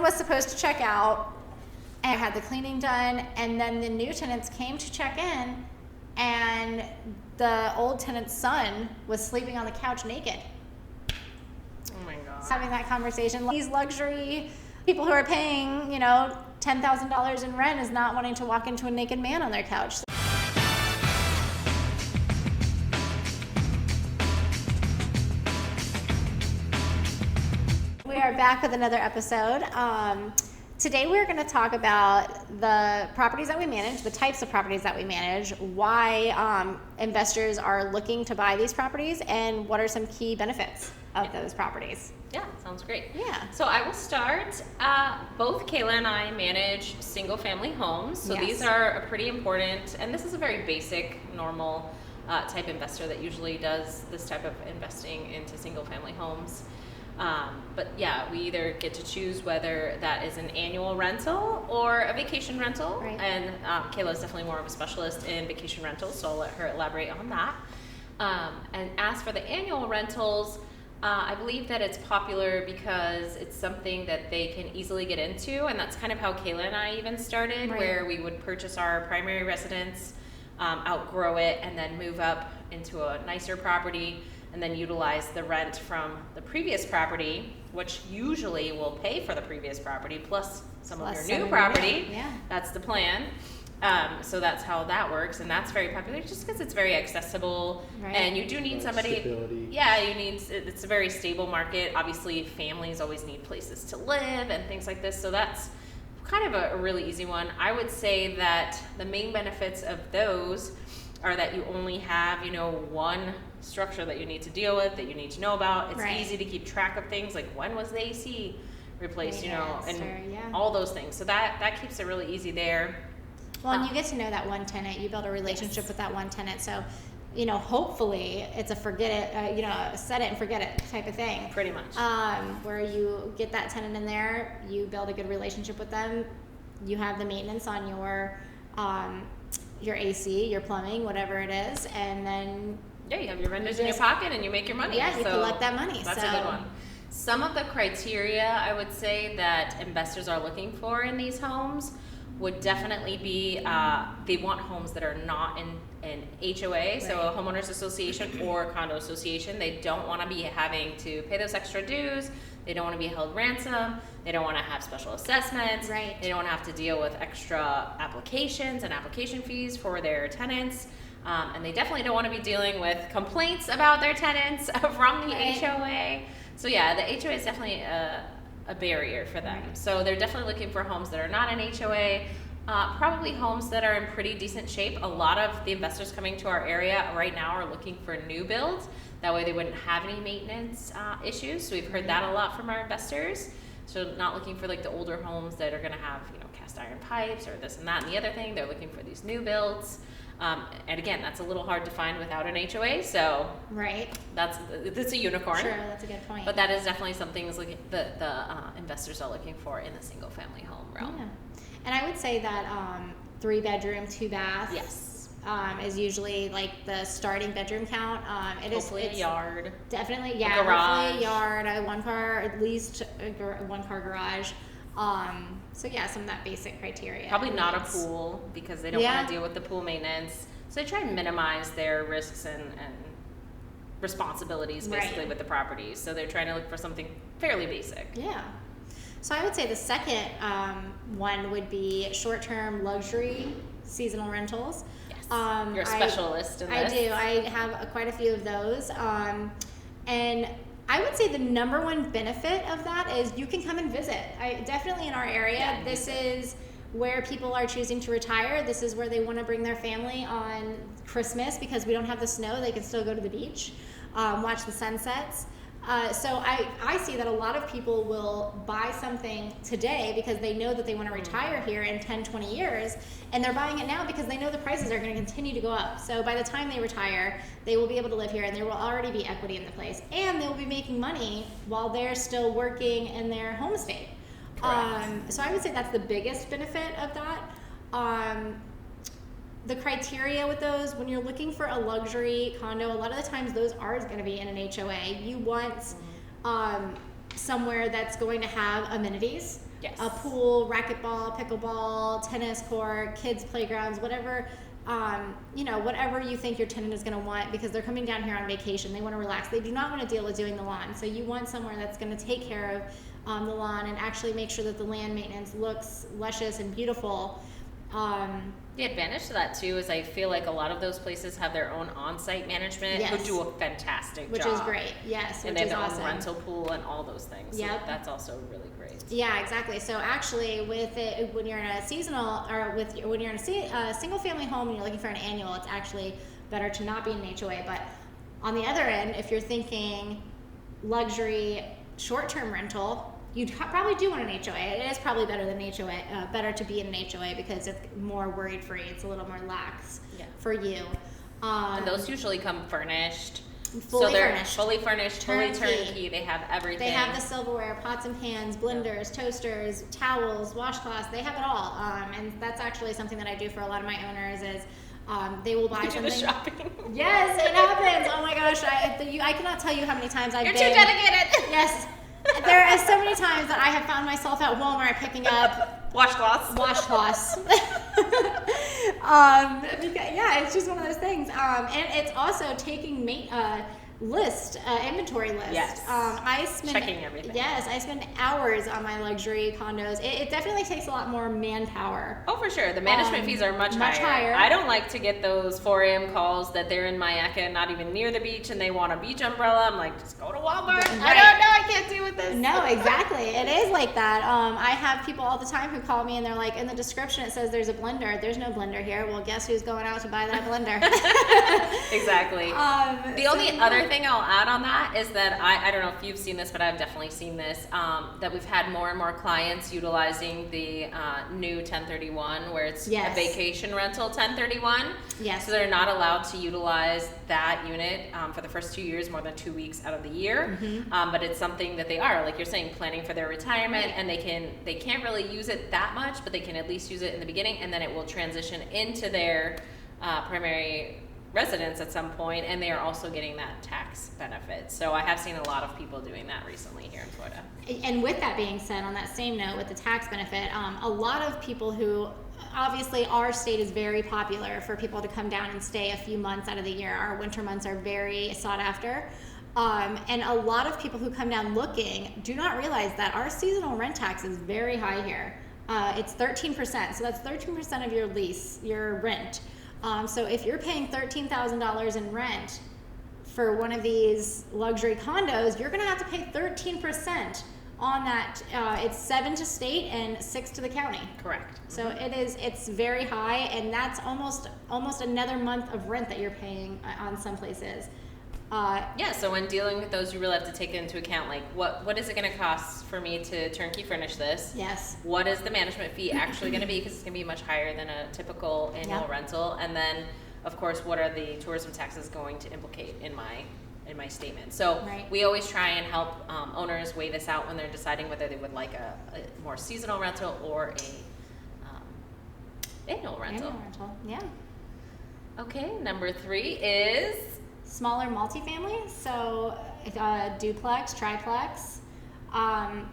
was supposed to check out and I had the cleaning done, and then the new tenants came to check in, and the old tenant's son was sleeping on the couch naked. Oh my God. Having that conversation. These luxury people who are paying, you know, $10,000 in rent is not wanting to walk into a naked man on their couch. We are back with another episode. Today we're going to talk about the properties that we manage, the types of properties that we manage, why investors are looking to buy these properties, and what are some key benefits of those properties. Yeah, sounds great. Yeah. So I will start. Both Kayla and I manage single family homes. So Yes. These are a pretty important, and this is a very basic, normal type investor that usually does this type of investing into single family homes. But yeah, we either get to choose whether that is an annual rental or a vacation rental. Right. And Kayla is definitely more of a specialist in vacation rentals, so I'll let her elaborate on that. And as for the annual rentals, I believe that it's popular because it's something that they can easily get into, and that's kind of how Kayla and I even started, Right. where we would purchase our primary residence, outgrow it, and then move up into a nicer property, and then utilize the rent from the previous property, which usually will pay for the previous property, plus some of your new property. Yeah. That's the plan. So that's how that works, and that's very popular just because it's very accessible. Right. And you do need somebody. Stability. Yeah, it's a very stable market. Obviously, families always need places to live and things like this. So that's kind of a really easy one. I would say that the main benefits of those are that you only have, one structure that you need to deal with, that you need to know about. It's Right. easy to keep track of things like when was the AC replaced, Maintenance, and yeah. all those things. So that keeps it really easy there. Well, and you get to know that one tenant. You build a relationship Yes. with that one tenant. So, hopefully it's a forget it, set it and forget it type of thing. Pretty much. Where you get that tenant in there, you build a good relationship with them. You have the maintenance on your AC, your plumbing, whatever it is, and then Yeah, you have your vendors in your just- pocket and you make your money. Yeah, you So collect that money. That's So- a good one. Some of the criteria I would say that investors are looking for in these homes would definitely be they want homes that are not in an HOA, so a homeowners association or a condo association. They don't want to be having to pay those extra dues. They don't want to be held ransom. They don't want to have special assessments. Right. They don't want to have to deal with extra applications and application fees for their tenants. And they definitely don't want to be dealing with complaints about their tenants from the Right. HOA. So yeah, the HOA is definitely a barrier for them. Right. So they're definitely looking for homes that are not an HOA, probably homes that are in pretty decent shape. A lot of the investors coming to our area right now are looking for new builds. That way they wouldn't have any maintenance issues. So we've heard that a lot from our investors. So not looking for like the older homes that are going to have cast iron pipes or this and that and the other thing. They're looking for these new builds. And again, that's a little hard to find without an HOA. So right. that's a unicorn. Sure, that's a good point. But that is definitely something the investors are looking for in the single family home realm. Yeah. And I would say that 3-bedroom, 2-bath. Yes. Is usually like the starting bedroom count. Hopefully a yard. Definitely, A yeah. garage. Hopefully a yard, a 1-car, at least a 1-car garage. So yeah, some of that basic criteria. Probably not a Yes. pool because they don't Yeah. want to deal with the pool maintenance. So they try and minimize their risks and responsibilities basically Right. with the properties. So they're trying to look for something fairly basic. Yeah. So I would say the second one would be short-term luxury seasonal rentals. Yes. Um, You're a I- specialist in I this. do. I have quite a few of those. And I would say the number one benefit of that is you can come and visit. Definitely in our area, Yeah, this is where people are choosing to retire. This is where they want to bring their family on Christmas because we don't have the snow. They can still go to the beach, watch the sunsets. So I see that a lot of people will buy something today because they know that they want to retire here in 10, 20 years, and they're buying it now because they know the prices are going to continue to go up. So by the time they retire, they will be able to live here, and there will already be equity in the place, and they will be making money while they're still working in their home state. So I would say that's the biggest benefit of that. The criteria with those, when you're looking for a luxury condo, a lot of the times those are going to be in an HOA. You want somewhere that's going to have amenities. Yes. A pool, racquetball, pickleball, tennis court, kids playgrounds, whatever. Whatever you think your tenant is going to want, because they're coming down here on vacation. They want to relax. They do not want to deal with doing the lawn. So you want somewhere that's going to take care of the lawn and actually make sure that the land maintenance looks luscious and beautiful. The advantage to that too is I feel like a lot of those places have their own on-site management Yes. who do a fantastic Which job. is great, yes. And which they is have their awesome. own rental pool and all those things. Yep. So that's also really great. Yeah, exactly. So actually, with it, when you're in a seasonal or when you're in a single family home and you're looking for an annual, it's actually better to not be in an HOA. But on the other end, if you're thinking luxury short-term rental, you probably do want an HOA. It is probably better than HOA, better to be in an HOA because it's more worried-free. It's a little more lax for you. And those usually come furnished. Fully furnished. Fully furnished, fully Turnkey. turnkey. They have everything. They have the silverware, pots and pans, blenders, toasters, towels, washcloths. They have it all. And that's actually something that I do for a lot of my owners is they will buy you something. do the shopping. Yes, it happens. Oh my gosh, I cannot tell you how many times I've You're been. too dedicated. Yes. There are so many times that I have found myself at Walmart picking up washcloths. It's just one of those things. And it's also taking inventory list. Yes. I spend Checking everything. Yes, I spend hours on my luxury condos. It definitely takes a lot more manpower. Oh, for sure. The management fees are much higher. I don't like to get ththose 4 a.m. calls that they're in Mayaca, not even near the beach, and they want a beach umbrella. I'm like, just go to Walmart. Right. I don't know. I can't deal with this. No, exactly. It is like that. I have people all the time who call me and they're like, in the description it says there's a blender. There's no blender here. Well, guess who's going out to buy that blender? Exactly. The only other thing I'll add on that is that I don't know if you've seen this, but I've definitely seen this, that we've had more and more clients utilizing the new 1031 where it's a vacation rental 1031. Yes. So they're not allowed to utilize that unit for the first 2 years, more than 2 weeks out of the year. Mm-hmm. But it's something that they are, like you're saying, planning for their retirement, and they can't really use it that much, but they can at least use it in the beginning, and then it will transition into their primary residence at some point, and they are also getting that tax benefit. So I have seen a lot of people doing that recently here in Florida. And with that being said, on that same note with the tax benefit, a lot of people who, obviously our state is very popular for people to come down and stay a few months out of the year. Our winter months are very sought after. And a lot of people who come down looking do not realize that our seasonal rent tax is very high here. It's 13%, so that's 13% of your lease, your rent. So if you're paying $13,000 in rent for one of these luxury condos, you're going to have to pay 13% on that. It's 7 to state and 6 to the county. Correct. So it's very high, and that's almost another month of rent that you're paying on some places. So when dealing with those, you really have to take into account, like, what is it going to cost for me to turnkey furnish this? Yes. What is the management fee actually going to be? Because it's going to be much higher than a typical annual rental. And then, of course, what are the tourism taxes going to implicate in my statement? So we always try and help owners weigh this out when they're deciding whether they would like a more seasonal rental or a annual rental. Yeah. Okay, number 3 is smaller multifamily, so duplex, triplex.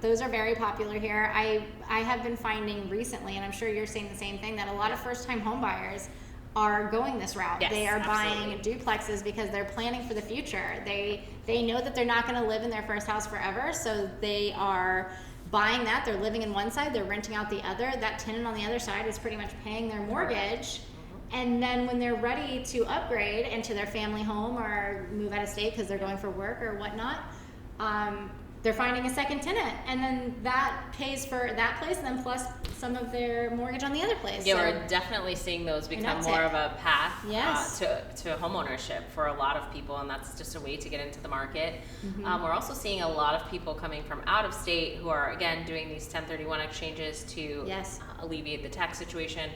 Those are very popular here. I have been finding recently, and I'm sure you're seeing the same thing, that a lot of first-time home buyers are going this route. Yes, they are absolutely. buying duplexes because they're planning for the future. They know that they're not going to live in their first house forever, so they are buying that. They're living in one side, they're renting out the other. That tenant on the other side is pretty much paying their mortgage. And then when they're ready to upgrade into their family home or move out of state because they're going for work or whatnot, they're finding a second tenant, and then that pays for that place, and then plus some of their mortgage on the other place. Yeah, so we're definitely seeing those become more of a path to home ownership for a lot of people, and that's just a way to get into the market. Mm-hmm. We're also seeing a lot of people coming from out of state who are, again, doing these 1031 exchanges to alleviate the tax situation.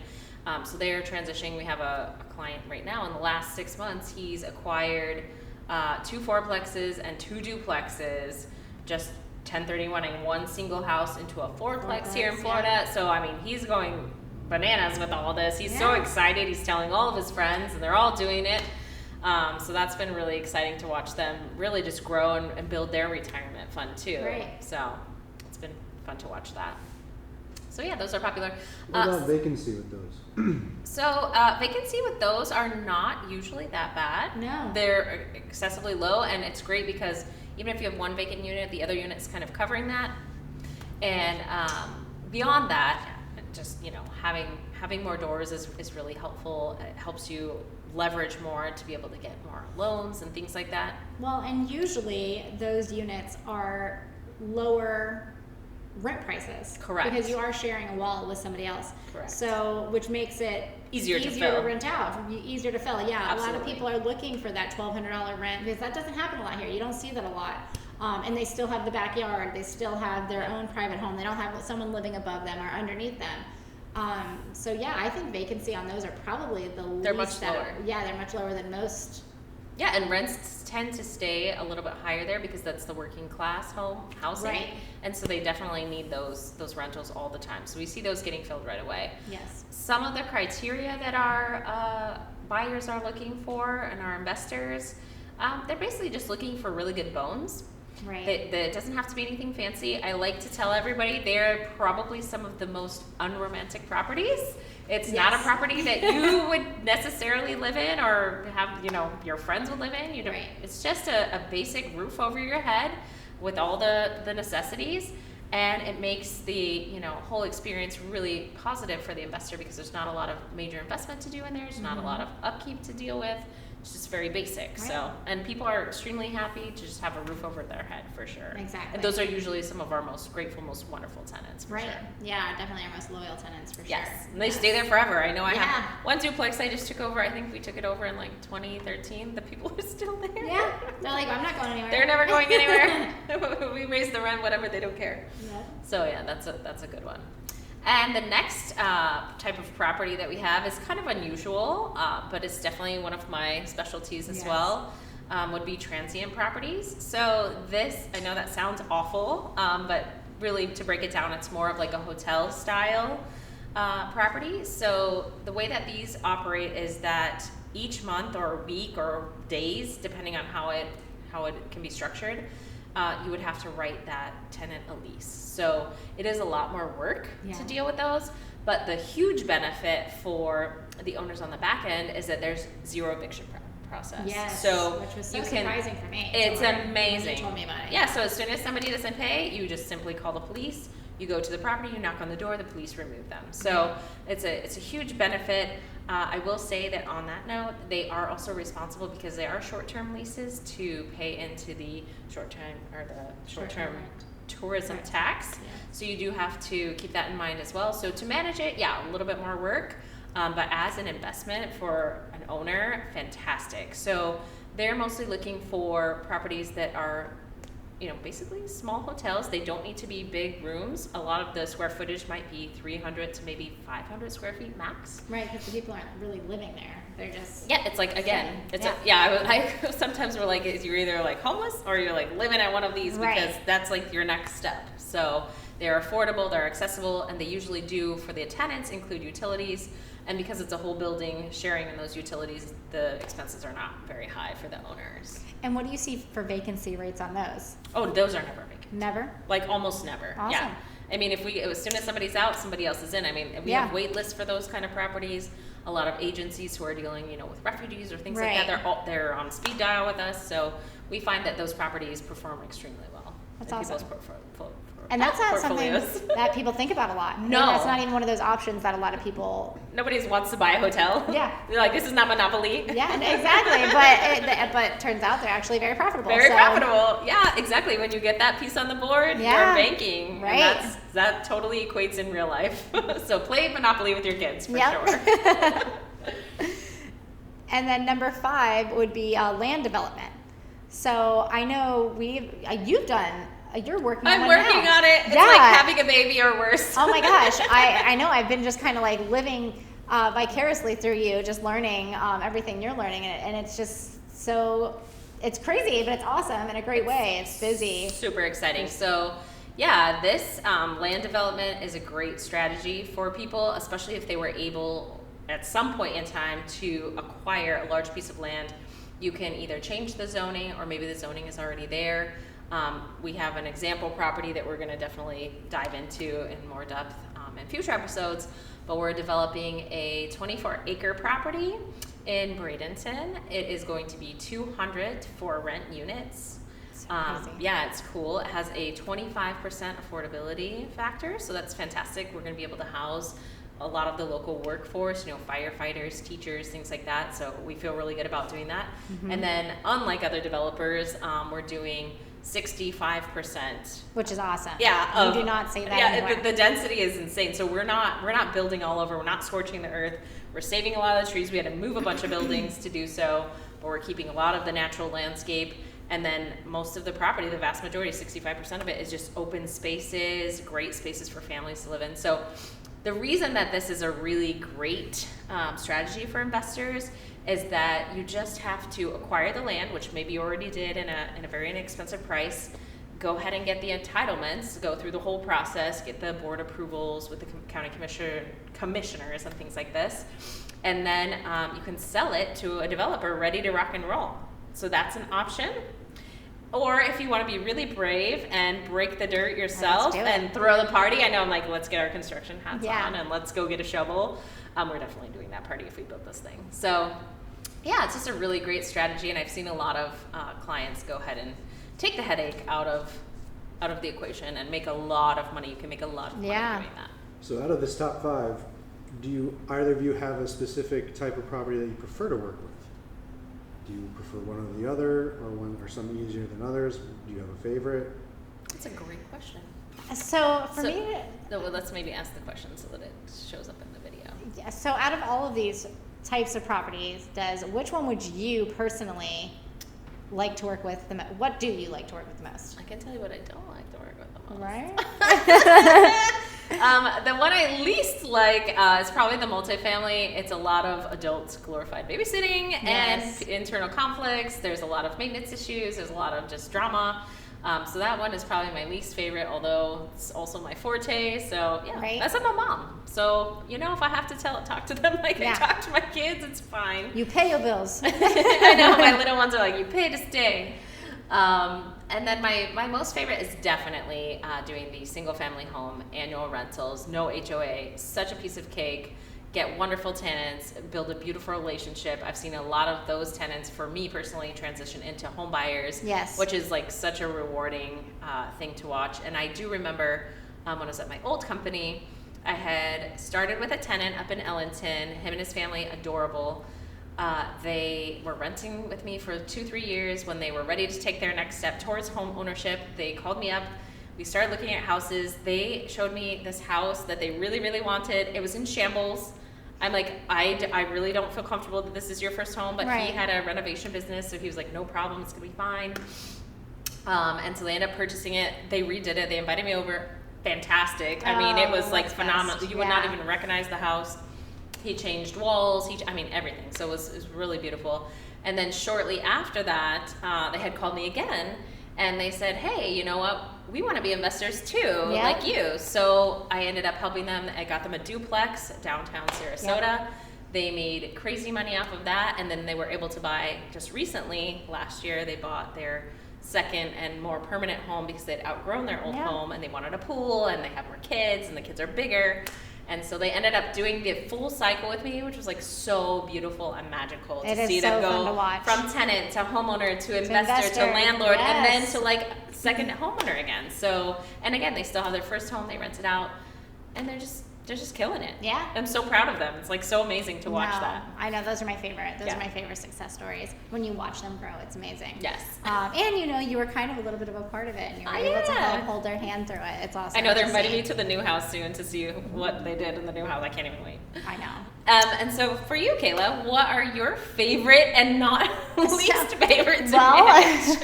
So they're transitioning. We have a client right now. In the last 6 months, he's acquired 2 fourplexes and 2 duplexes, just 1031ing one single house into a fourplex here in Florida. So, I mean, he's going bananas with all this. He's so excited. He's telling all of his friends, and they're all doing it. So that's been really exciting to watch them really just grow and build their retirement fund, too. Right. So it's been fun to watch that. So yeah, those are popular. What about vacancy with those? So vacancy with those are not usually that bad. No. They're excessively low, and it's great because even if you have one vacant unit, the other unit's kind of covering that. And beyond that, just having more doors is really helpful. It helps you leverage more to be able to get more loans and things like that. Well, and usually those units are lower rent prices. Correct. Because you are sharing a wall with somebody else. Correct. So, which makes it Easier to fill. rent out, easier to fill. Yeah, Absolutely. a lot of people are looking for that $1,200 rent because that doesn't happen a lot here. You don't see that a lot. And they still have the backyard. They still have their own private home. They don't have someone living above them or underneath them. So yeah, I think vacancy on those are probably the least. They're much lower. Yeah, they're much lower than most. Yeah, and rents tend to stay a little bit higher there because that's the working class housing. Right. And so they definitely need those rentals all the time. So we see those getting filled right away. Yes. Some of the criteria that our buyers are looking for and our investors, they're basically just looking for really good bones. Right. It doesn't have to be anything fancy. I like to tell everybody they're probably some of the most unromantic properties. It's not a property that you would necessarily live in or have, your friends would live in. Right. It's just a basic roof over your head with all the necessities. And it makes the whole experience really positive for the investor because there's not a lot of major investment to do in there. There's not a lot of upkeep to deal with. It's just very basic. Right. So, and people are extremely happy to just have a roof over their head for sure. Exactly. And those are usually some of our most grateful, most wonderful tenants for Right. sure. Yeah, definitely our most loyal tenants for Yes. sure. And they stay there forever. I know I Yeah. have one duplex I just took over. I think we took it over in like 2013. The people are still there. Yeah. They're like, I'm not going anywhere. They're never going anywhere. We raise the rent, whatever, they don't care. Yeah. So yeah, that's a good one. And the next type of property that we have is kind of unusual, but it's definitely one of my specialties as well, would be transient properties. So this, I know that sounds awful, but really to break it down, it's more of like a hotel style property. So the way that these operate is that each month or week or days, depending on how it can be structured, you would have to write that tenant a lease. So it is a lot more work to deal with those, but the huge benefit for the owners on the back end is that there's zero eviction process. Yes, so which was so you can, surprising for me. It's when amazing. you told me about it. Yeah, so as soon as somebody doesn't pay, you just simply call the police. You go to the property, you knock on the door, the police remove them. So it's a huge benefit. I will say that on that note, they are also responsible because they are short-term leases to pay into the short-term tourism tax. Yeah. So you do have to keep that in mind as well. So to manage it, a little bit more work, but as an investment for an owner, fantastic. So they're mostly looking for properties that are basically small hotels. They don't need to be big rooms. A lot of the square footage might be 300 to maybe 500 square feet max. Right, because the people aren't really living there. They're just... Yeah, it's like, again, I sometimes we're like, you're either like homeless or you're like living at one of these because that's like your next step. So they're affordable, they're accessible, and they usually do, for the tenants, include utilities. And because it's a whole building sharing in those utilities, the expenses are not very high for the owners. And what do you see for vacancy rates on those? Oh, those are never vacant. Never? Like almost never. Awesome. Yeah. I mean, as soon as somebody's out, somebody else is in. I mean, we have wait lists for those kind of properties. A lot of agencies who are dealing, with refugees or things like that, they're on speed dial with us. So we find that those properties perform extremely well. That's awesome. And that's not something that people think about a lot. No. That's not even one of those options that a lot of people... Nobody wants to buy a hotel. Yeah. They're like, this is not Monopoly. Yeah, exactly. But it turns out they're actually very profitable. Very profitable. Yeah, exactly. When you get that piece on the board, you're banking. Right. And that totally equates in real life. So play Monopoly with your kids for sure. And then number 5 would be land development. So I know you're working on I'm one working now. on it. It's like having a baby or worse. Oh my gosh. I know I've been just kind of like living vicariously through you, just learning everything you're learning. And it's just it's crazy, but it's awesome in a great way. It's busy. Super exciting. So yeah, this land development is a great strategy for people, especially if they were able at some point in time to acquire a large piece of land. You can either change the zoning or maybe the zoning is already there. We have an example property that we're going to definitely dive into in more depth in future episodes, but we're developing a 24-acre property in Bradenton. It is going to be 200 for rent units. Crazy. Yeah, it's cool. It has a 25% affordability factor, so that's fantastic. We're going to be able to house a lot of the local workforce, firefighters, teachers, things like that. So we feel really good about doing that. Mm-hmm. And then, unlike other developers, we're doing 65%. Which is awesome. Yeah, you do not say that Yeah, anywhere. the density is insane. So we're not building all over. We're not scorching the earth. We're saving a lot of the trees. We had to move a bunch of buildings to do so, but we're keeping a lot of the natural landscape. And then most of the property, the vast majority, 65% of it, is just open spaces, great spaces for families to live in. So the reason that this is a really great strategy for investors is that you just have to acquire the land, which maybe you already did in a very inexpensive price. Go ahead and get the entitlements, go through the whole process, get the board approvals with the county commissioners and things like this. And then you can sell it to a developer ready to rock and roll. So that's an option. Or if you want to be really brave and break the dirt yourself and throw the party, I know I'm like, let's get our construction hats on and let's go get a shovel. We're definitely doing that party if we build this thing. So yeah, it's just a really great strategy, and I've seen a lot of clients go ahead and take the headache out of the equation and make a lot of money. You can make a lot of money doing that. So out of this top 5, do either of you have a specific type of property that you prefer to work with? Do you prefer one or the other, or some easier than others? Do you have a favorite? That's a great question. So for me, well, let's maybe ask the question so that it shows up in the video. yeah, so out of all of these types of properties, which one would you personally like to work with the most? What do you like to work with the most? I can tell you what I don't like to work with the most. Right? The one I least like is probably the multifamily. It's a lot of adults glorified babysitting and internal conflicts. There's a lot of maintenance issues. There's a lot of just drama. So that one is probably my least favorite, although it's also my forte. So yeah, that's I'm a mom. So if I have to talk to them like I talk to my kids, it's fine. You pay your bills. I know, my little ones are like, you pay to stay. And then my most favorite is definitely doing the single family home annual rentals, no HOA, such a piece of cake. Get wonderful tenants, build a beautiful relationship. I've seen a lot of those tenants, for me personally, transition into home buyers, which is like such a rewarding thing to watch. And I do remember when I was at my old company, I had started with a tenant up in Ellington, him and his family, adorable. They were renting with me for 2-3 years. When they were ready to take their next step towards home ownership, they called me up. We started looking at houses. They showed me this house that they really, really wanted. It was in shambles. I'm like, I really don't feel comfortable that this is your first home, but he had a renovation business, so he was like, no problem, it's gonna be fine. And so they ended up purchasing it. They redid it. They invited me over. Fantastic. I mean, it was like phenomenal. You would not even recognize the house. He changed walls. Everything. So it was really beautiful. And then shortly after that, they had called me again, and they said, hey, you know what? We want to be investors too, like you. So I ended up helping them. I got them a duplex downtown Sarasota. They made crazy money off of that, and then they were able to buy, just recently, last year, they bought their second and more permanent home because they'd outgrown their old home, and they wanted a pool, and they have more kids, and the kids are bigger. And so they ended up doing the full cycle with me, which was like so beautiful and magical to see them go from tenant to homeowner to investor to landlord, and then to like second homeowner again. So, and again, they still have their first home, they rent it out, and they're just killing it. Yeah. I'm so proud of them. It's like so amazing to watch that. I know, those are my favorite. Those are my favorite success stories. When you watch them grow, it's amazing. Yes. And you were kind of a little bit of a part of it, and you were able to help hold their hand through it. It's awesome. I know, they're inviting me to the new house soon to see what they did in the new house. I can't even wait. I know. And so for you, Kayla, what are your favorite and not least favorite to Well, manage?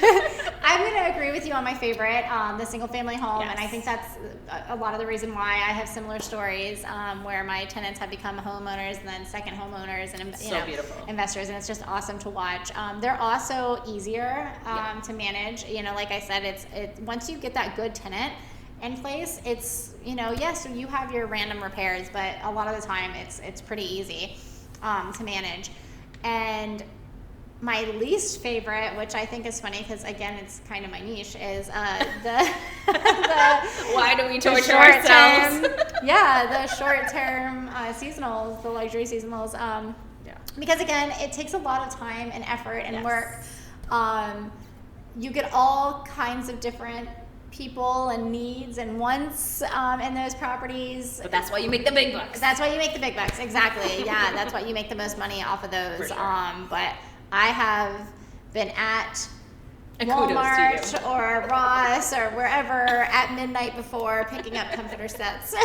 I'm going to agree with you on my favorite, the single family home. And I think that's a lot of the reason why I have similar stories where my tenants have become homeowners and then second homeowners and investors. And it's just awesome to watch. They're also easier to manage. Like I said, it's once you get that good tenant in place, it's yes, you have your random repairs, but a lot of the time it's pretty easy to manage. And my least favorite, which I think is funny because again, it's kind of my niche, is the Why do we the torture short-term- ourselves? yeah, the short-term seasonals, the luxury seasonals. Yeah. Because again, it takes a lot of time and effort and Yes. work. You get all kinds of different people and needs and wants in those properties. But that's why you make the big bucks. That's why you make the big bucks. Exactly. Yeah, that's why you make the most money off of those. For sure. But I have been at And kudos to you. Walmart or Ross or wherever at midnight before picking up comforter sets.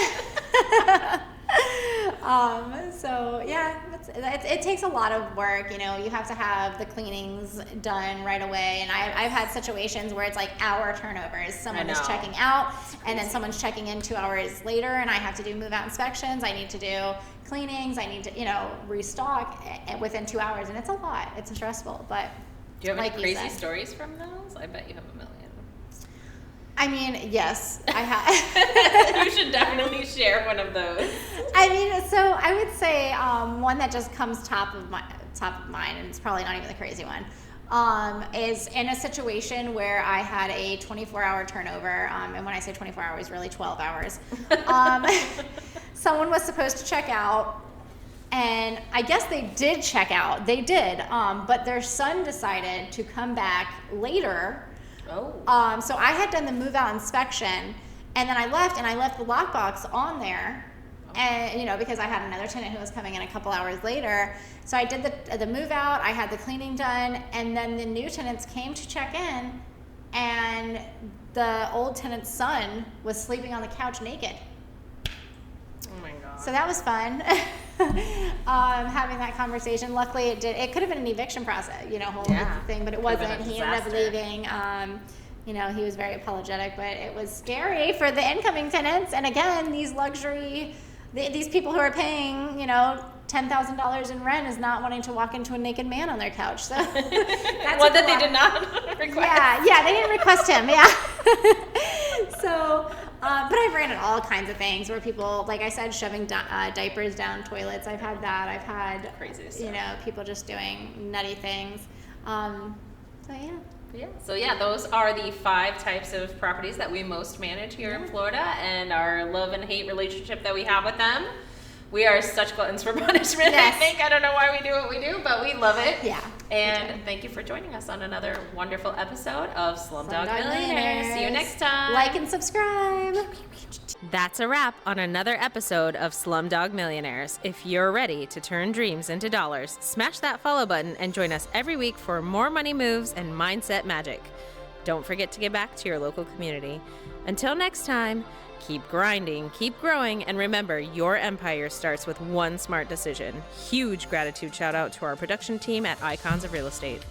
So yeah, it takes a lot of work. You know, you have to have the cleanings done right away. And I've had situations where it's like hour turnovers. Someone is know. checking out and then someone's checking in 2 hours later, and I have to do move out inspections. I need to do cleanings. I need to, restock within 2 hours, and it's a lot. It's stressful, but Do you have like any you crazy said. stories from those? I bet you have a million. I mean, yes, I have. You should definitely share one of those. I mean, so I would say one that just comes top of mind, and it's probably not even the crazy one, is in a situation where I had a 24-hour turnover, and when I say 24 hours, really 12 hours. Someone was supposed to check out, and I guess they did check out. They did, but their son decided to come back later. Oh. So I had done the move-out inspection, and then I left the lockbox on there, and because I had another tenant who was coming in a couple hours later. So I did the move-out, I had the cleaning done, and then the new tenants came to check in, and the old tenant's son was sleeping on the couch naked. Oh my god. So that was fun. Having that conversation. Luckily, it could have been an eviction process, whole thing, but it Could've been wasn't. a He ended up disaster. leaving. He was very apologetic, but it was scary for the incoming tenants. And again, these luxury, these people who are paying, $10,000 in rent is not wanting to walk into a naked man on their couch. So that's One that they did not request. Yeah, they didn't request him. Yeah. So. But I've ran at all kinds of things where people, like I said, shoving diapers down toilets. I've had that. I've had Crazy stuff. people just doing nutty things. So yeah. So those are the 5 types of properties that we most manage here in Florida, and our love and hate relationship that we have with them. We are such gluttons for punishment, Yes. I think. I don't know why we do what we do, but we love it. Yeah. And thank you for joining us on another wonderful episode of SlumDogg SlumDogg Millionaires. See you next time. Like and subscribe. That's a wrap on another episode of SlumDogg Millionaires. If you're ready to turn dreams into dollars, smash that follow button and join us every week for more money moves and mindset magic. Don't forget to give back to your local community. Until next time, keep grinding, keep growing, and remember, your empire starts with one smart decision. Huge gratitude shout out to our production team at Icons of Real Estate.